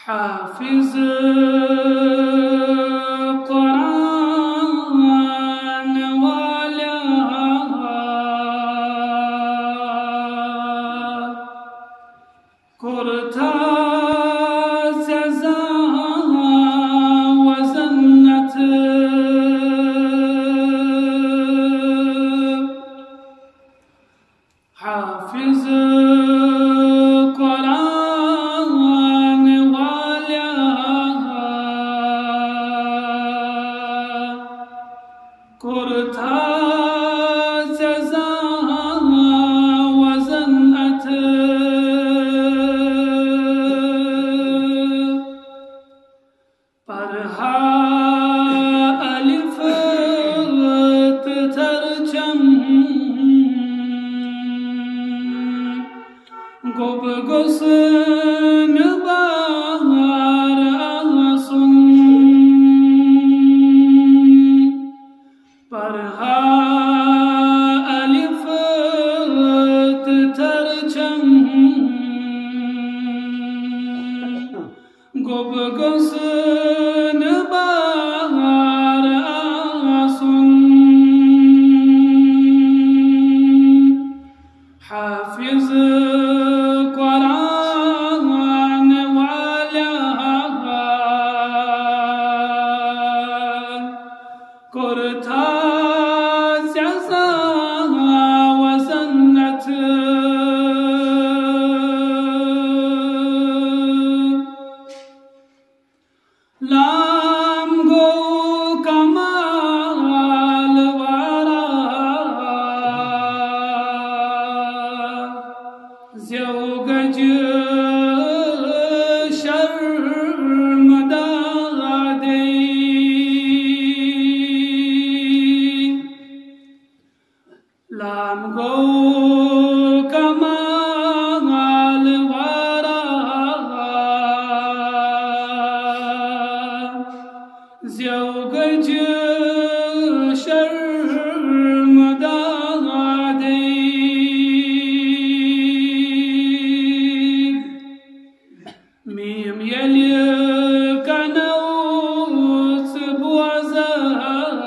हाफिज कुरान वाला कुर्ता सज़ा वज़न्नत हाफिज कुर्ता सज़ा वज़न्नत परहा अलिफ तरजम गुब गुस्न बहार आसुन परहा अलिफ तरजम गुब गुस्न बहार आसुन हाफिज कुरान वाला कुर्ता सज़ा वज़न्नत लाम गो कमाल वारा ज़्यो गज शर्मदा दे लाम गो कमाल वारा ज़्यो गज शर्मदा दे मीम यलि कनौस बुअज़क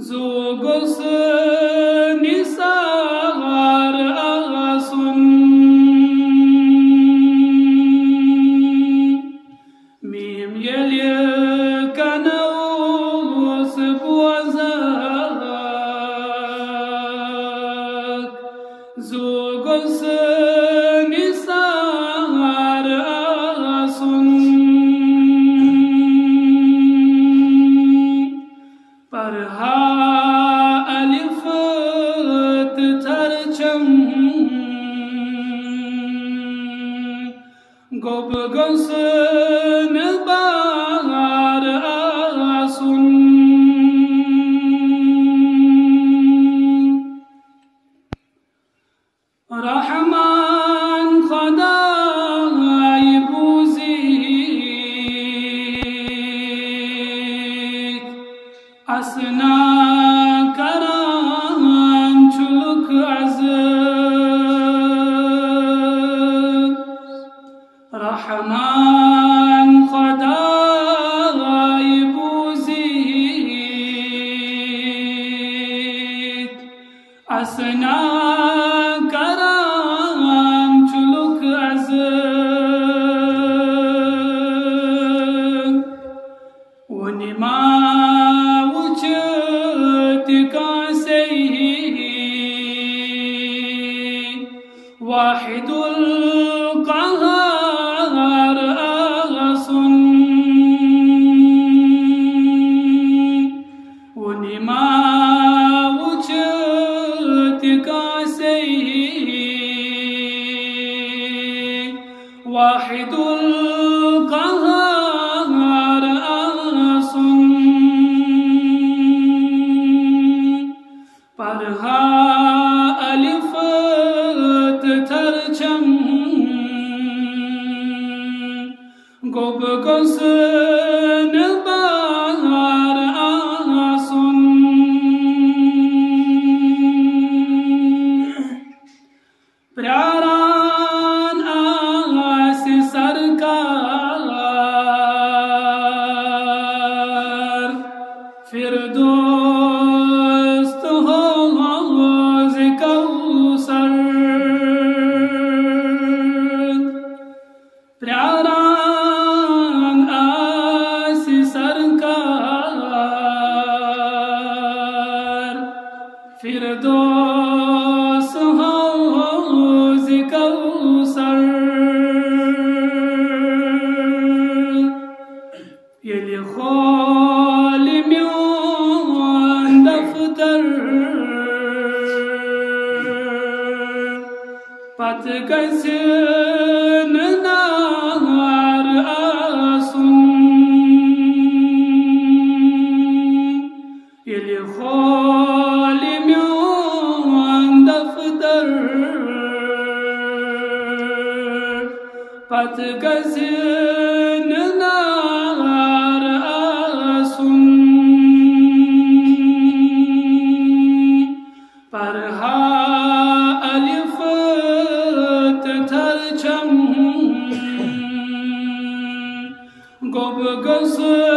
ज़ो गुस निसार आसुन मीम यलि कनौस बुअज़क ज़ो गुस निसार आसुन परहा अलिफ तरजम गुब गुस्न बहार आसुन रहमान खुदाई बूज़ीद असना करान चुलुक अज़ रहमान खुदाई बूज़ीद असना करान चुलुक अज़ वनिमा वाहिदुल क़हार आसुन वनिमा वाहिदुल क़हार आसुन परहा अलिफ तरजम गुब गुस्न बहार आसुन प्यारा Pat gazin nar asun Ili kholim yon daftar Pat gazin nar asun Parha alif tarcham Gob gazin